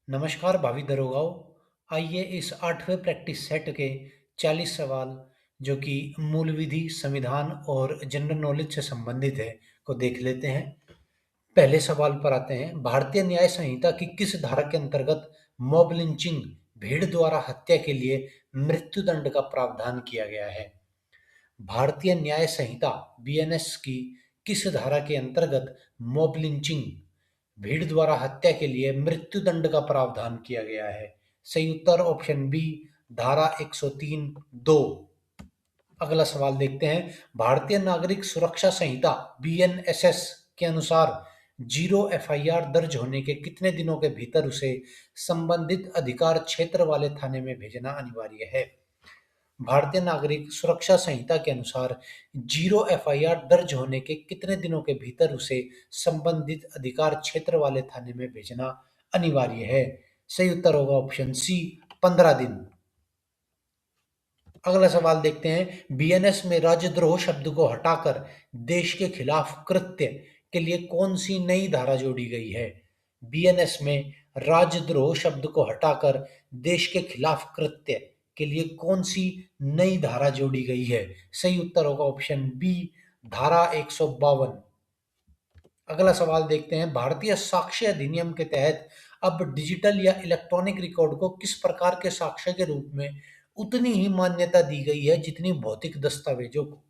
नमस्कार भावी दरोगाओं। आइए इस 8वें प्रैक्टिस सेट के 40 सवाल जो कि मूल विधि, संविधान और जनरल नॉलेज से संबंधित है को देख लेते हैं। पहले सवाल पर आते हैं। भारतीय न्याय संहिता की किस धारा के अंतर्गत मॉब लिंचिंग, भीड़ द्वारा हत्या के लिए मृत्युदंड का प्रावधान किया गया है? भारतीय न्याय संहिता बीएनएस की किस धारा के अंतर्गत मॉब लिंचिंग, भीड़ द्वारा हत्या के लिए मृत्युदंड का प्रावधान किया गया है? सही उत्तर ऑप्शन बी, धारा 103 2। अगला सवाल देखते हैं। भारतीय नागरिक सुरक्षा संहिता बीएनएसएस के अनुसार जीरो एफआईआर दर्ज होने के कितने दिनों के भीतर उसे संबंधित अधिकार क्षेत्र वाले थाने में भेजना अनिवार्य है? भारतीय नागरिक सुरक्षा संहिता के अनुसार जीरो एफआईआर दर्ज होने के कितने दिनों के भीतर उसे संबंधित अधिकार क्षेत्र वाले थाने में भेजना अनिवार्य है? सही उत्तर होगा ऑप्शन सी, 15 दिन। अगला सवाल देखते हैं। बीएनएस में राजद्रोह शब्द को हटाकर देश के खिलाफ कृत्य के लिए कौन सी नई धारा जोड़ी गई है? बीएनएस में राजद्रोह शब्द को हटाकर देश के खिलाफ कृत्य के लिए कौन सी नई धारा जोड़ी गई है? सही उत्तर होगा ऑप्शन बी, धारा 152। अगला सवाल देखते हैं। भारतीय साक्ष्य अधिनियम के तहत अब डिजिटल या इलेक्ट्रॉनिक रिकॉर्ड को किस प्रकार के साक्ष्य के रूप में उतनी ही मान्यता दी गई है जितनी भौतिक दस्तावेजों को?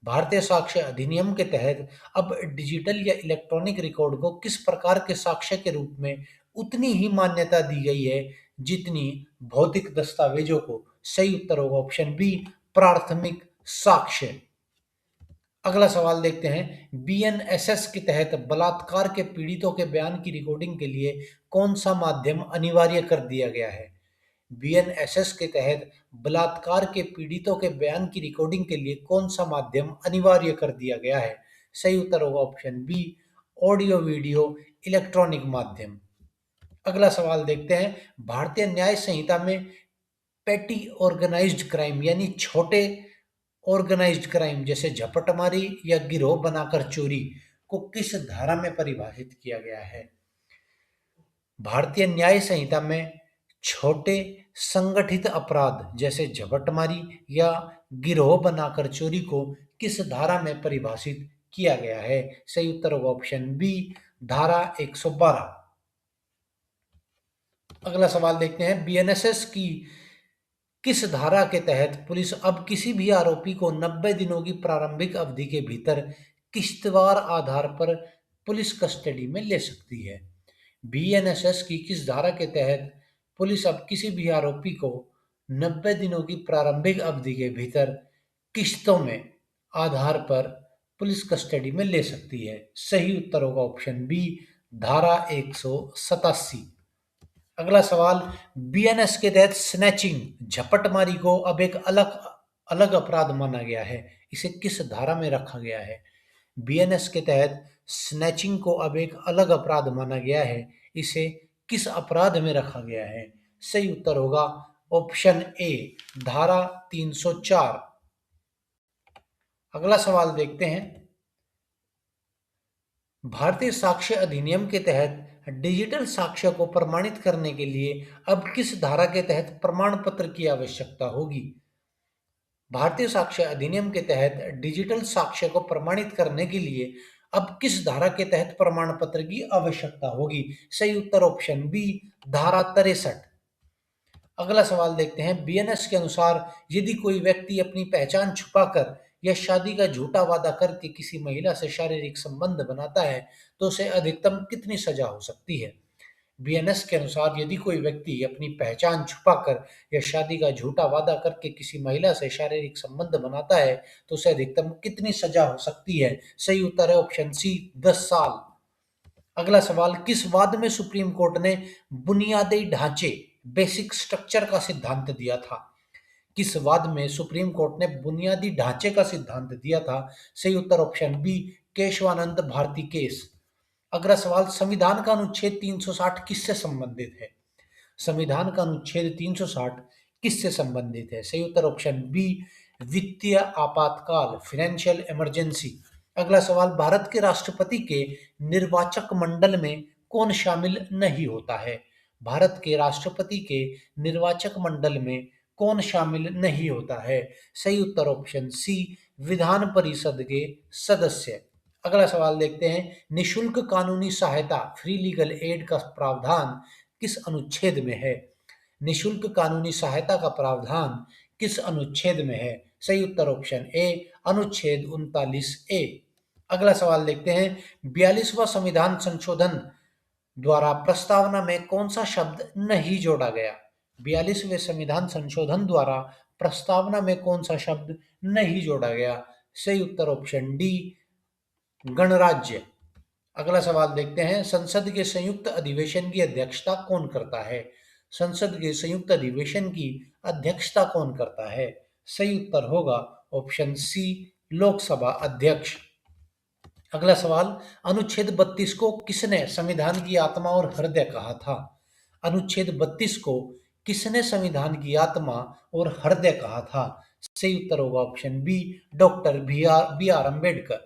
भारतीय साक्ष्य अधिनियम के तहत अब डिजिटल या इलेक्ट्रॉनिक रिकॉर्ड को किस प्रकार के साक्ष्य के रूप में उतनी ही मान्यता दी गई है जितनी भौतिक दस्तावेजों को? सही उत्तर होगा ऑप्शन बी, प्राथमिक साक्ष्य। अगला सवाल देखते हैं। बीएनएसएस के तहत बलात्कार के पीड़ितों के बयान की रिकॉर्डिंग के लिए कौन सा माध्यम अनिवार्य कर दिया गया है? बीएनएसएस के तहत बलात्कार के पीड़ितों के बयान की रिकॉर्डिंग के लिए कौन सा माध्यम अनिवार्य कर दिया गया है? सही उत्तर होगा option B, audio video electronic माध्यम। अगला सवाल देखते हैं। भारतीय न्याय संहिता में पेटी ऑर्गेनाइज्ड क्राइम यानी छोटे ऑर्गेनाइज्ड क्राइम जैसे झपटमारी या गिरोह बनाकर चोरी को किस धारा में परिभाषित किया गया है? भारतीय न्याय संहिता में छोटे संगठित अपराध जैसे झपटमारी या गिरोह बनाकर चोरी को किस धारा में परिभाषित किया गया है? सही उत्तर होगा ऑप्शन बी, धारा 112। अगला सवाल देखते हैं। बीएनएसएस की किस धारा के तहत पुलिस अब किसी भी आरोपी को 90 दिनों की प्रारंभिक अवधि के भीतर किश्तवार आधार पर पुलिस कस्टडी में ले सकती है? बीएनएसएस की किस धारा के तहत पुलिस अब किसी भी आरोपी को 90 दिनों की प्रारंभिक अवधि के भीतर किश्तों में आधार पर पुलिस कस्टडी में ले सकती है? सही उत्तर होगा ऑप्शन बी, धारा 187। अगला सवाल। बीएनएस के तहत स्नैचिंग, झपटमारी को अब एक अलग अलग अपराध माना गया है। इसे किस धारा में रखा गया है? बीएनएस के तहत स्नैचिंग को अब एक अलग अपराध माना गया है। इसे किस अपराध में रखा गया है? सही उत्तर होगा ऑप्शन ए, धारा 304। अगला सवाल देखते हैं। भारतीय साक्ष्य अधिनियम के तहत डिजिटल साक्ष्य को प्रमाणित करने के लिए अब किस धारा के तहत प्रमाण पत्र की आवश्यकता होगी? भारतीय साक्ष्य अधिनियम के तहत डिजिटल साक्ष्य को प्रमाणित करने के लिए अब किस धारा के तहत प्रमाण पत्र की आवश्यकता होगी? सही उत्तर ऑप्शन बी, धारा 63। अगला सवाल देखते हैं। बीएनएस के अनुसार यदि कोई व्यक्ति अपनी पहचान छुपाकर या शादी का झूठा वादा करके किसी महिला से शारीरिक संबंध बनाता है तो उसे अधिकतम कितनी सजा हो सकती है? बीएनएस के अनुसार यदि कोई व्यक्ति अपनी पहचान छुपाकर या शादी का झूठा वादा करके किसी महिला से शारीरिक संबंध बनाता है तो उसे अधिकतम कितनी सजा हो सकती है? सही उत्तर है ऑप्शन सी, 10 साल। अगला सवाल। किस वाद में सुप्रीम कोर्ट ने बुनियादी ढांचे, बेसिक स्ट्रक्चर का सिद्धांत दिया था? किस वाद में सुप्रीम कोर्ट ने बुनियादी ढांचे का सिद्धांत दिया था? सही उत्तर option B, Kesavananda Bharati case. अगला सवाल। संविधान का अनुच्छेद 360 किससे संबंधित है? संविधान का अनुच्छेद 360 किससे संबंधित है? सही उत्तर ऑप्शन बी, वित्तीय आपातकाल, फाइनेंशियल इमरजेंसी। अगला सवाल। भारत के राष्ट्रपति के निर्वाचक मंडल में कौन शामिल नहीं होता है? भारत के राष्ट्रपति के निर्वाचक मंडल में कौन शामिल नहीं होता है? सही उत्तर ऑप्शन सी, विधान परिषद के सदस्य। अगला सवाल देखते हैं, निशुल्क कानूनी सहायता फ्री लीगल एड का प्रावधान किस अनुच्छेद में है? निशुल्क कानूनी सहायता का प्रावधान किस अनुच्छेद में है? सही उत्तर ऑप्शन ए, अनुच्छेद 39 ए। अगला सवाल देखते हैं, 42वां संविधान संशोधन द्वारा प्रस्तावना में कौन सा शब्द नहीं जोड़ा गया? 42वें संविधान संशोधन द्वारा प्रस्तावना में कौन सा शब्द नहीं जोड़ा गया? सही उत्तर ऑप्शन डी, गणराज्य। अगला सवाल देखते हैं, संसद के संयुक्त अधिवेशन की अध्यक्षता कौन करता है? संसद के संयुक्त अधिवेशन की अध्यक्षता कौन करता है? सही उत्तर होगा ऑप्शन सी, लोकसभा अध्यक्ष। अगला सवाल, अनुच्छेद 32 को किसने संविधान की आत्मा और हृदय कहा था? अनुच्छेद 32 को किसने संविधान की आत्मा और हृदय कहा था? सही उत्तर होगा option B, doctor B R Ambedkar.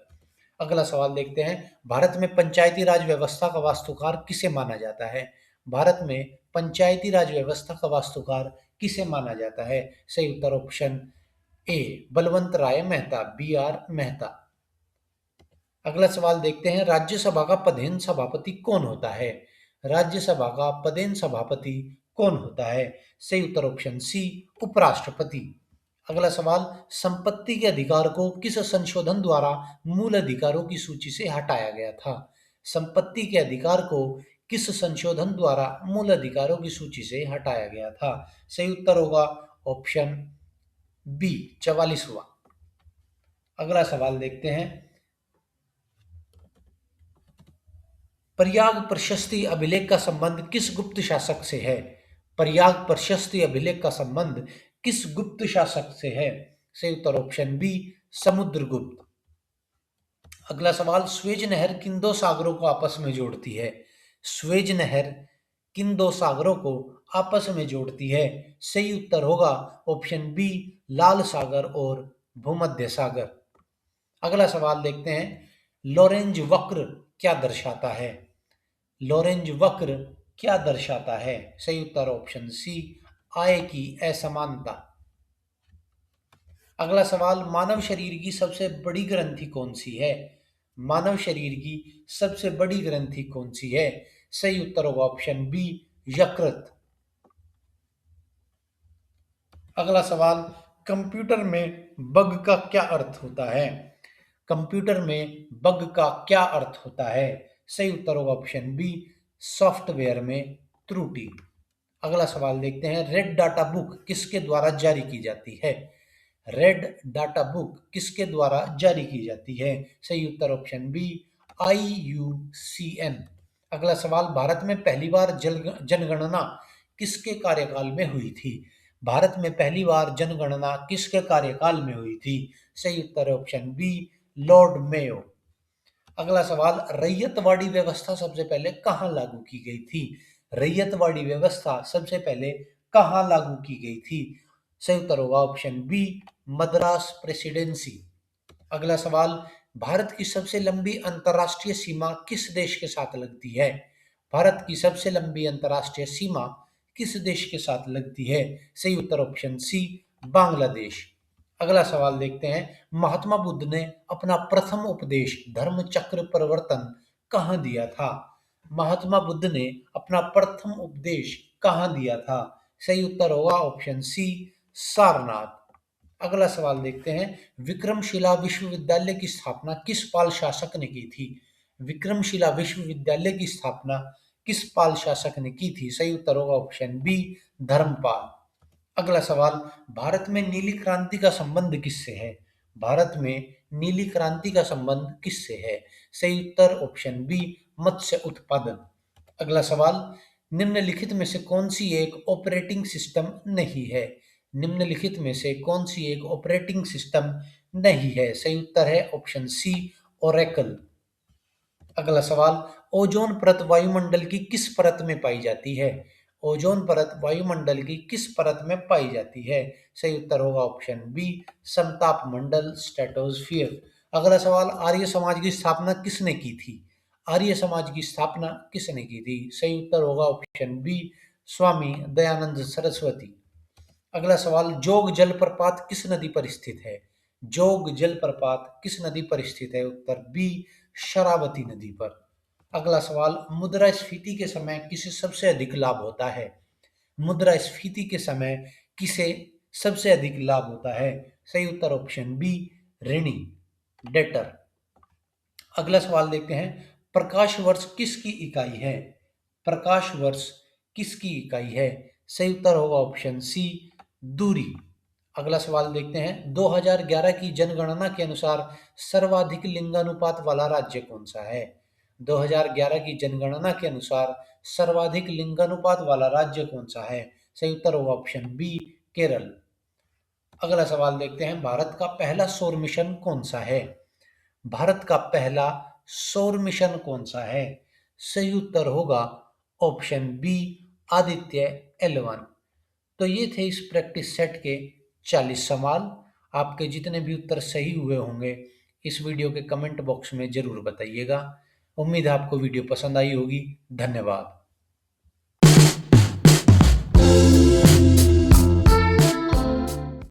अगला सवाल देखते हैं, भारत में पंचायती राज व्यवस्था का वास्तुकार किसे माना जाता है? भारत में पंचायती राज व्यवस्था का वास्तुकार किसे माना जाता है? सही उत्तर option A, Balwant Rai Mehta, B R Mehta. अगला सवाल देखते हैं, राज्यसभा का पदेन सभापति कौन होता है? राज्यसभा का पदेन सभापति कौन होता है? सही उत्तर ऑप्शन सी, उपराष्ट्रपति। अगला सवाल, संपत्ति के अधिकार को किस संशोधन द्वारा मूल अधिकारों की सूची से हटाया गया था? संपत्ति के अधिकार को किस संशोधन द्वारा मूल अधिकारों की सूची से हटाया गया था? सही उत्तर होगा ऑप्शन बी, 44वां। अगला सवाल देखते हैं, प्रयाग प्रशस्ति अभिलेख का संबंध किस गुप्त शासक से है? प्रयाग प्रशस्ति अभिलेख का संबंध किस गुप्त शासक से है? सही उत्तर ऑप्शन बी, समुद्रगुप्त। अगला सवाल, स्वेज नहर किन दो सागरों को आपस में जोड़ती है? स्वेज नहर किन दो सागरों को आपस में जोड़ती है? सही उत्तर होगा ऑप्शन बी, लाल सागर और भूमध्य सागर। अगला सवाल देखते हैं, लॉरेंज वक्र क्या दर्शाता है? लॉरेंज वक्र क्या दर्शाता है? सही उत्तर ऑप्शन सी, आय की असमानता। अगला सवाल, मानव शरीर की सबसे बड़ी ग्रंथि कौन सी है? मानव शरीर की सबसे बड़ी ग्रंथि कौन सी है? सही उत्तर होगा ऑप्शन बी, यकृत। अगला सवाल, कंप्यूटर में बग का क्या अर्थ होता है? कंप्यूटर में बग का क्या अर्थ होता है? सही उत्तर होगा ऑप्शन बी, सॉफ्टवेयर में त्रुटि। अगला सवाल देखते हैं, रेड डाटा बुक किसके द्वारा जारी की जाती है? रेड डाटा बुक किसके द्वारा जारी की जाती है? सही उत्तर ऑप्शन बी, IUCN। अगला सवाल, भारत में पहली बार जनगणना किसके कार्यकाल में हुई थी? भारत में पहली बार जनगणना किसके कार्यकाल में हुई थी? सही उत्तर ऑप्शन बी, लॉर्ड मेयो। अगला सवाल, रैयतवाड़ी व्यवस्था सबसे पहले कहाँ लागू की गई थी? रैयतवाड़ी व्यवस्था सबसे पहले कहाँ लागू की गई थी? सही उत्तर होगा ऑप्शन बी, मद्रास प्रेसिडेंसी। अगला सवाल, भारत की सबसे लंबी अंतर्राष्ट्रीय सीमा किस देश के साथ लगती है? भारत की सबसे लंबी अंतर्राष्ट्रीय सीमा किस देश के साथ लगती है? सही उत्तर ऑप्शन सी, बांग्लादेश। अगला सवाल देखते हैं, महात्मा बुद्ध ने अपना प्रथम उपदेश धर्म चक्र प्रवर्तन कहाँ दिया था? महात्मा बुद्ध ने अपना प्रथम उपदेश कहाँ दिया था? सही उत्तर होगा ऑप्शन सी, सारनाथ। अगला सवाल देखते हैं, विक्रमशिला विश्वविद्यालय की स्थापना किस पाल शासक ने की थी? विक्रमशिला विश्वविद्यालय की स्थापना किस पाल शासक ने की थी? सही उत्तर होगा ऑप्शन बी, धर्मपाल। अगला सवाल, भारत में नीली क्रांति का संबंध किससे है? भारत में नीली क्रांति का संबंध किससे है? सही उत्तर ऑप्शन बी, मत्स्य उत्पादन। अगला सवाल, निम्नलिखित में से कौन सी एक ऑपरेटिंग सिस्टम नहीं है? निम्नलिखित में से कौन सी एक ऑपरेटिंग सिस्टम नहीं है? सही उत्तर है ऑप्शन सी, ओरेकल। अगला सवाल, ओजोन परत वायुमंडल की किस परत में पाई जाती है? ओजोन परत वायुमंडल की किस परत में पाई जाती है? सही उत्तर होगा ऑप्शन बी, समताप मंडल, स्ट्रेटोस्फियर। अगला सवाल, आर्य समाज की स्थापना किसने की थी? आर्य समाज की स्थापना किसने की थी? सही उत्तर होगा ऑप्शन बी, स्वामी दयानंद सरस्वती। अगला सवाल, जोग जलप्रपात किस नदी पर स्थित है? जोग जलप्रपात किस नदी पर स्थित है? उत्तर बी, शरावती नदी पर। अगला सवाल, मुद्रास्फीति के समय किसे सबसे अधिक लाभ होता है? मुद्रास्फीति के समय किसे सबसे अधिक लाभ होता है? सही उत्तर ऑप्शन बी, ऋणी, डेटर। अगला सवाल देखते हैं, प्रकाश वर्ष किसकी इकाई है? प्रकाश वर्ष किसकी इकाई है? सही उत्तर होगा ऑप्शन सी, दूरी। अगला सवाल देखते हैं, 2011 की जनगणना के अनुसार सर्वाधिक लिंगानुपात वाला राज्य कौन सा है? 2011 की जनगणना के अनुसार सर्वाधिक लिंगानुपात वाला राज्य कौन सा है? सही उत्तर होगा ऑप्शन बी, केरल। अगला सवाल देखते हैं, भारत का पहला सौर मिशन कौन सा है? भारत का पहला सौर मिशन कौन सा है? सही उत्तर होगा ऑप्शन बी, आदित्य L1। तो ये थे इस प्रैक्टिस सेट के 40 सवाल। आपके जितने भी उत्तर सही हुए होंगे इस वीडियो के कमेंट बॉक्स में जरूर बताइएगा। उम्मीद है आपको वीडियो पसंद आई होगी। धन्यवाद।